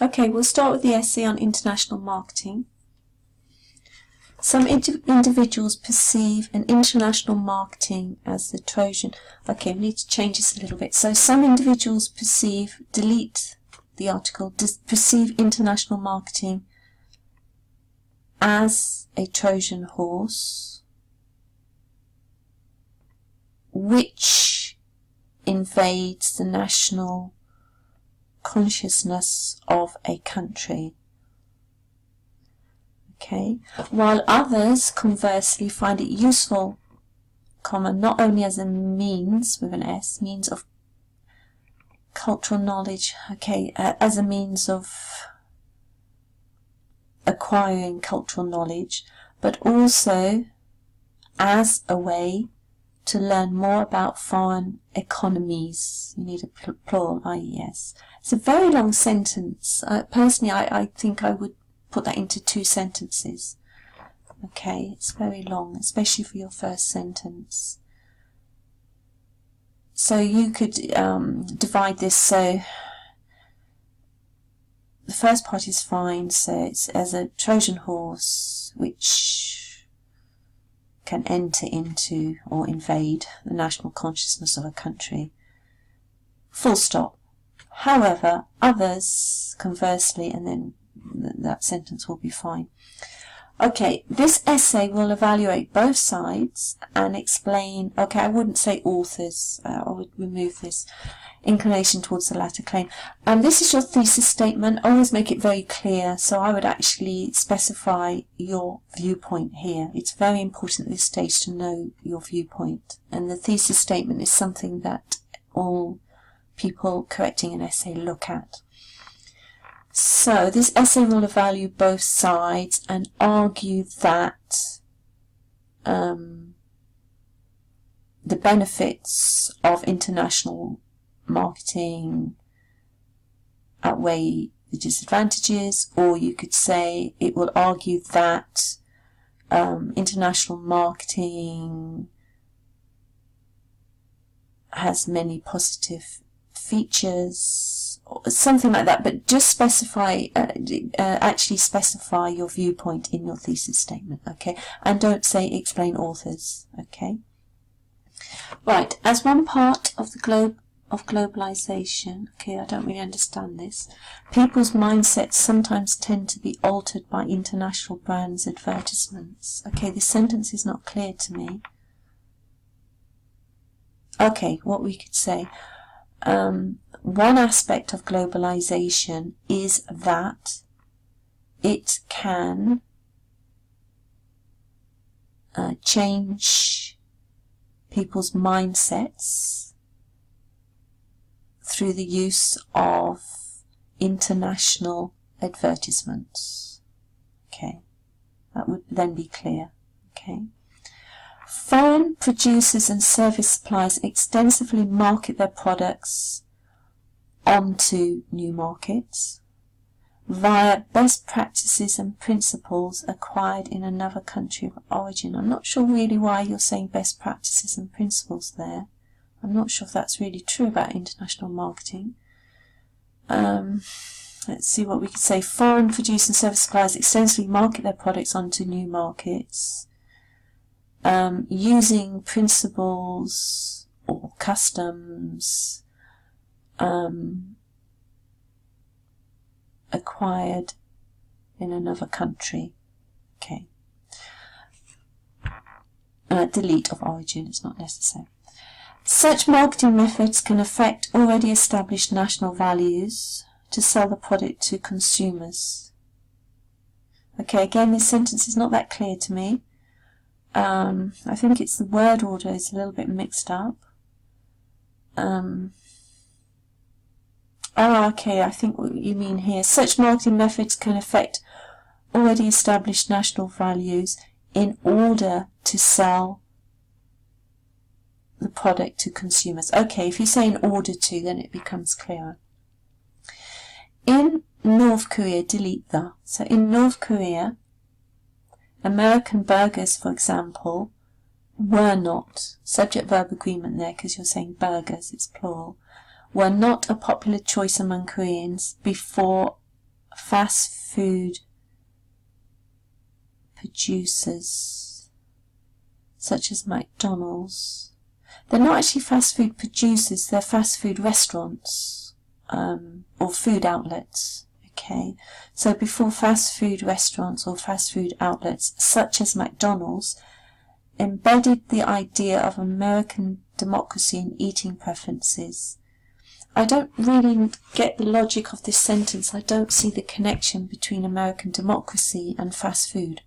Okay, we'll start with the essay on international marketing. Some individuals perceive an international marketing as the Trojan. Okay, we need to change this a little bit. So some individuals perceive, delete the article, perceive international marketing as a Trojan horse which invades the national consciousness of a country. Okay, while others conversely find it useful, not only as a means with an S, means of cultural knowledge, okay, as a means of acquiring cultural knowledge, but also as a way to learn more about foreign economies. You need a plural, IES. It's a very long sentence. Personally, I think I would put that into 2 sentences. Okay, it's very long, especially for your first sentence. So you could divide this. So the first part is fine. So it's as a Trojan horse which can enter into or invade the national consciousness of a country. Full stop. However, others, conversely, and then that sentence will be fine. Okay, this essay will evaluate both sides and explain, okay, I wouldn't say authors, I would remove this, inclination towards the latter claim. And this is your thesis statement. Always make it very clear, so I would actually specify your viewpoint here. It's very important at this stage to know your viewpoint, and the thesis statement is something that all people correcting an essay look at. So this essay will evaluate both sides and argue that the benefits of international marketing outweigh the disadvantages, or you could say it will argue that international marketing has many positive features, or something like that, but just specify, actually specify your viewpoint in your thesis statement, okay? And don't say explain authors, okay? Right, as one part of the globe of globalization, okay, I don't really understand this. People's mindsets sometimes tend to be altered by international brands' advertisements. Okay, this sentence is not clear to me. Okay, what we could say. One aspect of globalization is that it can change people's mindsets through the use of international advertisements. Okay, that would then be clear. Okay. Foreign producers and service suppliers extensively market their products onto new markets via best practices and principles acquired in another country of origin. I'm not sure really why you're saying best practices and principles there. I'm not sure if that's really true about international marketing. Let's see what we could say. Foreign producers and service suppliers extensively market their products onto new markets. Using principles or customs acquired in another country. Okay. Delete of origin, it's not necessary. Such marketing methods can affect already established national values to sell the product to consumers. Okay, again, this sentence is not that clear to me. I think it's the word order is a little bit mixed up. Okay, I think what you mean here. Such marketing methods can affect already established national values in order to sell the product to consumers. Okay, if you say in order to, then it becomes clearer. In North Korea, delete the. So in North Korea, American burgers, for example, were not, subject-verb agreement there because you're saying burgers, it's plural, were not a popular choice among Koreans before fast food producers, such as McDonald's. They're not actually fast food producers, they're fast food restaurants, or food outlets. Okay, so before fast food restaurants or fast food outlets, such as McDonald's, embedded the idea of American democracy in eating preferences. I don't really get the logic of this sentence. I don't see the connection between American democracy and fast food.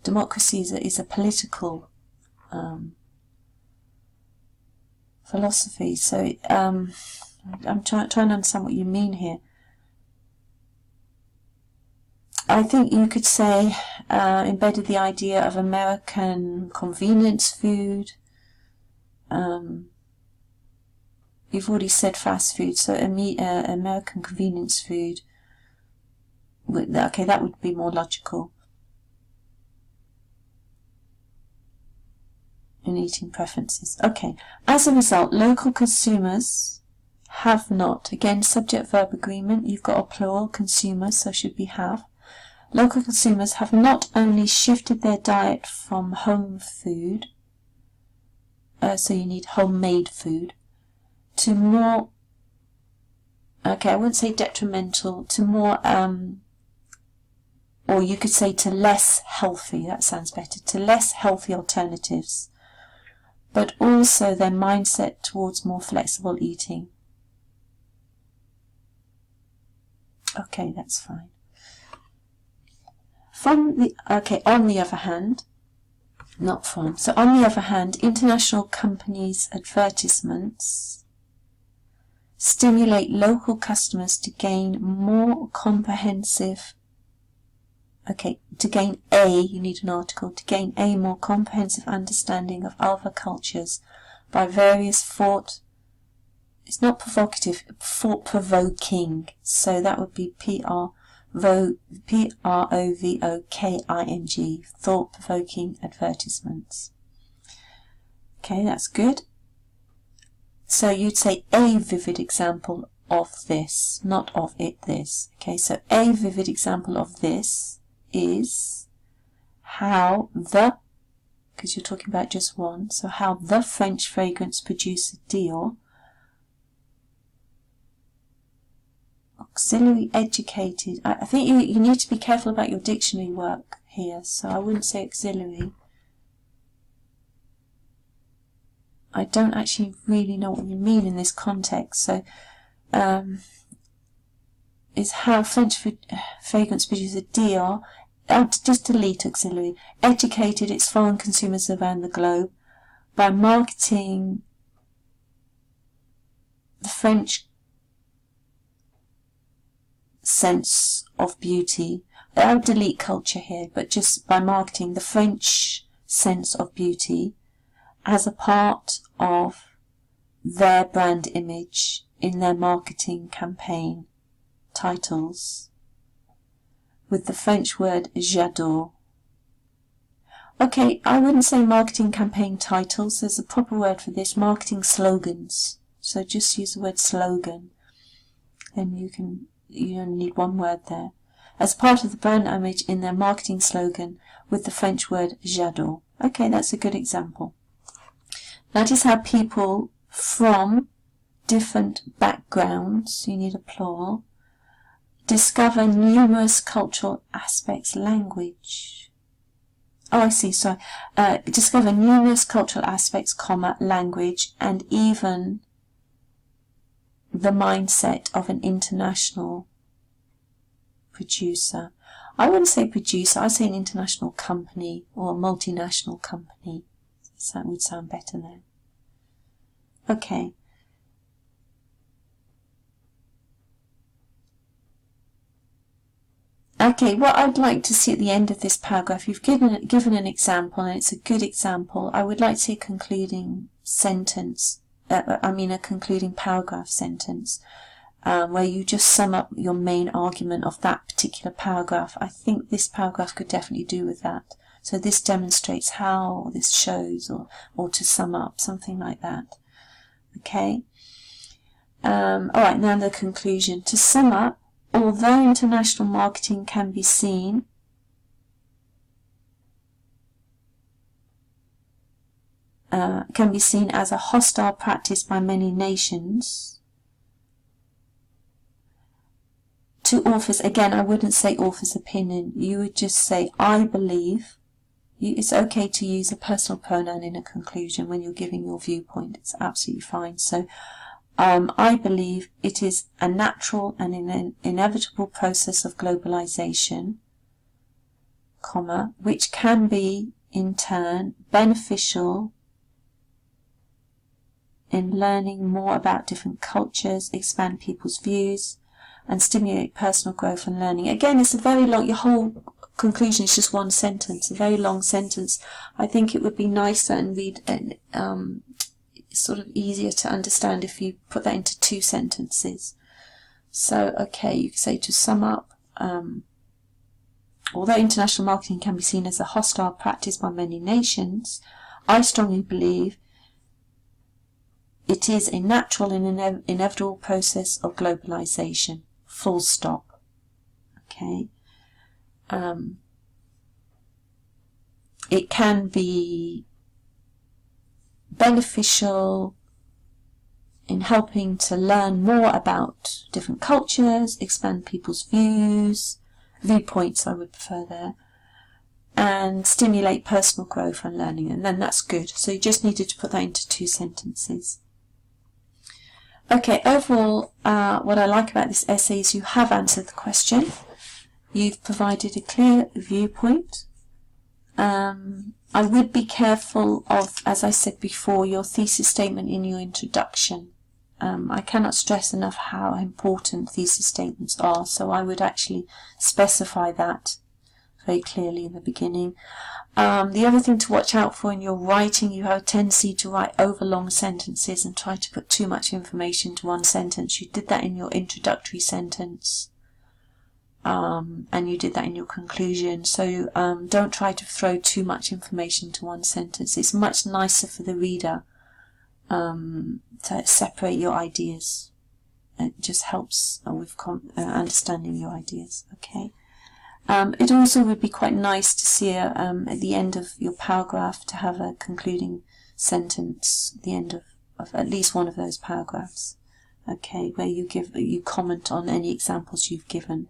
Democracy is a political philosophy. So I'm trying to understand what you mean here. I think you could say embedded the idea of American convenience food. You've already said fast food, so American convenience food. Okay, that would be more logical. In eating preferences. Okay, as a result, local consumers have not, again, subject-verb agreement, you've got a plural, consumer, so should be have. Local consumers have not only shifted their diet from home food, so you need homemade food, to more, okay, I wouldn't say detrimental, to more, or you could say to less healthy, that sounds better, to less healthy alternatives, but also their mindset towards more flexible eating. Okay, that's fine. On the other hand, so on the other hand, international companies' advertisements stimulate local customers to gain more comprehensive, to gain a more comprehensive understanding of other cultures by various it's not provocative, thought-provoking, so that would be P-R-O-V-O-K-I-N-G, thought-provoking advertisements. Okay, that's good. So you'd say a vivid example of this, not of it this. Okay, so a vivid example of this is how because you're talking about just one, so how the French fragrance producer Dior auxiliary educated. I think you need to be careful about your dictionary work here, so I wouldn't say auxiliary. I don't actually really know what you mean in this context, so is how French fragrance producer Dior, just delete auxiliary, educated its foreign consumers around the globe by marketing the French sense of beauty. I would delete culture here, but just by marketing the French sense of beauty as a part of their brand image in their marketing campaign titles with the French word j'adore. Okay, I wouldn't say marketing campaign titles, there's a proper word for this, marketing slogans. So just use the word slogan, then you only need one word there. As part of the brand image in their marketing slogan with the French word j'adore. Okay, that's a good example. That is how people from different backgrounds, you need a plural, discover numerous cultural aspects, language. Oh, I see, sorry. Discover numerous cultural aspects, language, and even the mindset of an international producer. I wouldn't say producer, I'd say an international company or a multinational company. That would sound better there. Okay. Okay, what I'd like to see at the end of this paragraph, you've given an example, and it's a good example. I would like to see a concluding sentence, a concluding paragraph sentence, where you just sum up your main argument of that particular paragraph. I think this paragraph could definitely do with that. So this demonstrates how, this shows, or to sum up, something like that. Okay. Alright, now the conclusion. To sum up, although international marketing can be seen as a hostile practice by many nations, to authors, again, I wouldn't say author's opinion, you would just say, I believe. It's okay to use a personal pronoun in a conclusion when you're giving your viewpoint. It's absolutely fine. So, I believe it is a natural and inevitable process of globalization, comma, which can be, in turn, beneficial in learning more about different cultures, expand people's views, and stimulate personal growth and learning. Again, it's a very long, your whole conclusion is just one sentence, a very long sentence. I think it would be nicer and sort of easier to understand if you put that into 2 sentences. So, okay, you can say, to sum up, although international marketing can be seen as a hostile practice by many nations, I strongly believe it is a natural and inevitable process of globalization. Full stop. Okay. It can be beneficial in helping to learn more about different cultures, expand people's viewpoints, I would prefer there, and stimulate personal growth and learning. And then that's good. So you just needed to put that into 2 sentences. Okay, overall, what I like about this essay is you have answered the question. You've provided a clear viewpoint. I would be careful of, as I said before, your thesis statement in your introduction. I cannot stress enough how important thesis statements are, so I would actually specify that very clearly in the beginning. The other thing to watch out for in your writing, you have a tendency to write over long sentences and try to put too much information to one sentence. You did that in your introductory sentence, and you did that in your conclusion. So don't try to throw too much information to one sentence. It's much nicer for the reader to separate your ideas. It just helps with understanding your ideas. Okay. It also would be quite nice to see at the end of your paragraph to have a concluding sentence at the end of at least one of those paragraphs, okay, where you comment on any examples you've given,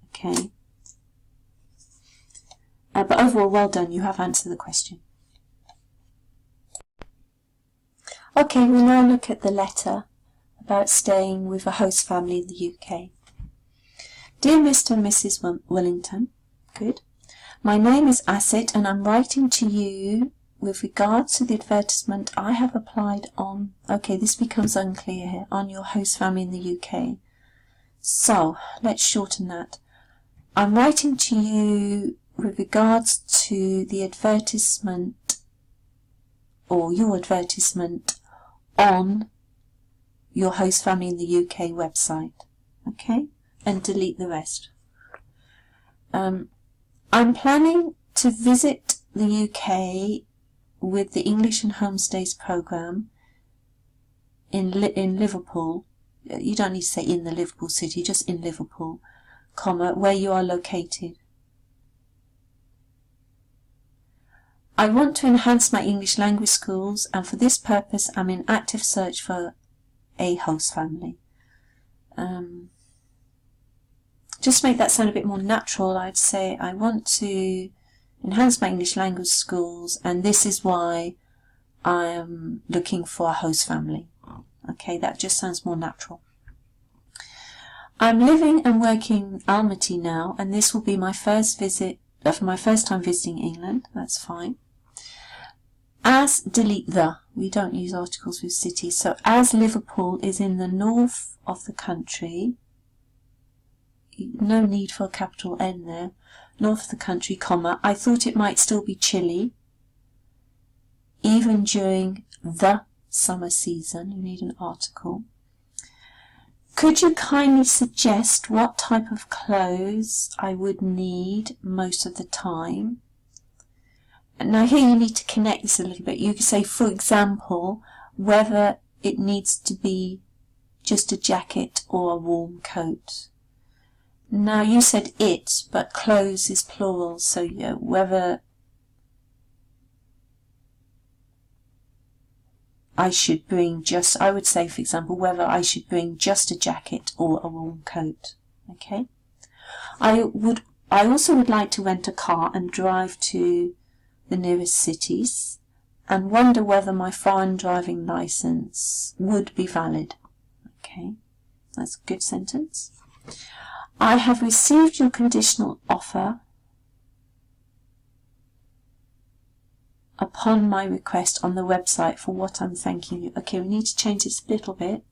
okay. But overall, well done, you have answered the question. Okay, we'll now look at the letter about staying with a host family in the UK. Dear Mr. and Mrs. Willington, good. My name is Asset and I'm writing to you with regards to the advertisement I have applied on, okay, this becomes unclear here, on your host family in the UK. So, let's shorten that. I'm writing to you with regards to the advertisement, or your advertisement, on your host family in the UK website, okay? And delete the rest. I'm planning to visit the UK with the English and Homestays programme in Liverpool. You don't need to say in the Liverpool city, just in Liverpool, comma, where you are located. I want to enhance my English language skills, and for this purpose I'm in active search for a host family. Just to make that sound a bit more natural, I'd say I want to enhance my English language skills, and this is why I am looking for a host family. Okay, that just sounds more natural. I'm living and working in Almaty now, and this will be my first visit, for my first time visiting England. That's fine. As, delete the, we don't use articles with cities, so as Liverpool is in the north of the country, no need for a capital N there, north of the country, comma, I thought it might still be chilly, even during the summer season. You need an article. Could you kindly suggest what type of clothes I would need most of the time? Now here you need to connect this a little bit. You could say, for example, whether it needs to be just a jacket or a warm coat. Now you said it, but clothes is plural, so whether I should bring just, I would say, for example, whether I should bring just a jacket or a warm coat. Okay. I also would like to rent a car and drive to the nearest cities and wonder whether my foreign driving license would be valid. Okay, that's a good sentence. I have received your conditional offer upon my request on the website, for what I'm thanking you. Okay, we need to change this a little bit.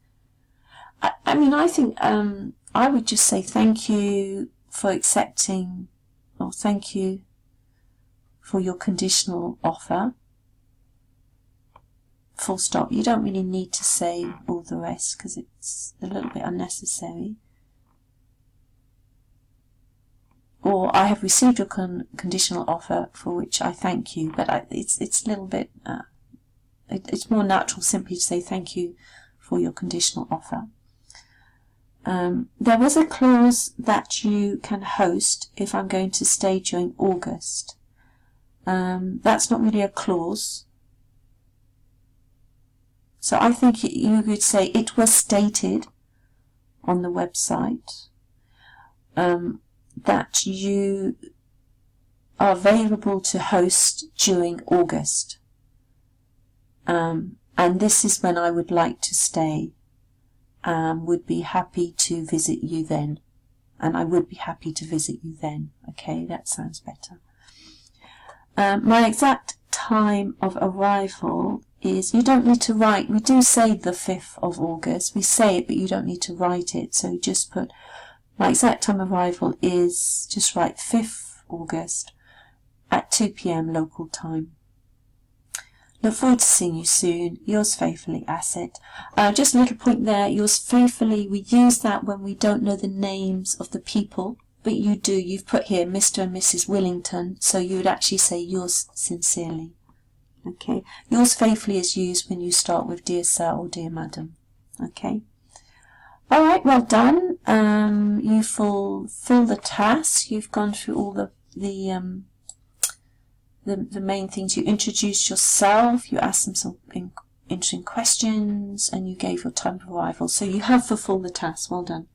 I think I would just say thank you for accepting, or thank you for your conditional offer. Full stop. You don't really need to say all the rest because it's a little bit unnecessary. Or I have received your conditional offer, for which I thank you. But it's a little bit. It's more natural simply to say thank you for your conditional offer. There was a clause that you can host if I'm going to stay during August. That's not really a clause. So I think you could say it was stated on the website that you are available to host during August. And this is when I would like to stay. Would be happy to visit you then. And I would be happy to visit you then. Okay, that sounds better. My exact time of arrival is, you don't need to write, we do say the 5th of August, we say it, but you don't need to write it, so just put, my exact time of arrival is, just write 5th August at 2 p.m. local time. Look forward to seeing you soon. Yours faithfully, Asset. Just a little point there. Yours faithfully, we use that when we don't know the names of the people, but you do. You've put here Mr. and Mrs. Willington, so you would actually say yours sincerely. Okay. Yours faithfully is used when you start with dear sir or dear madam. Okay. All right. Well done. You fulfill the task. You've gone through all the main things. You introduced yourself, you asked them some interesting questions, and you gave your time of arrival. So you have fulfilled the task. Well done.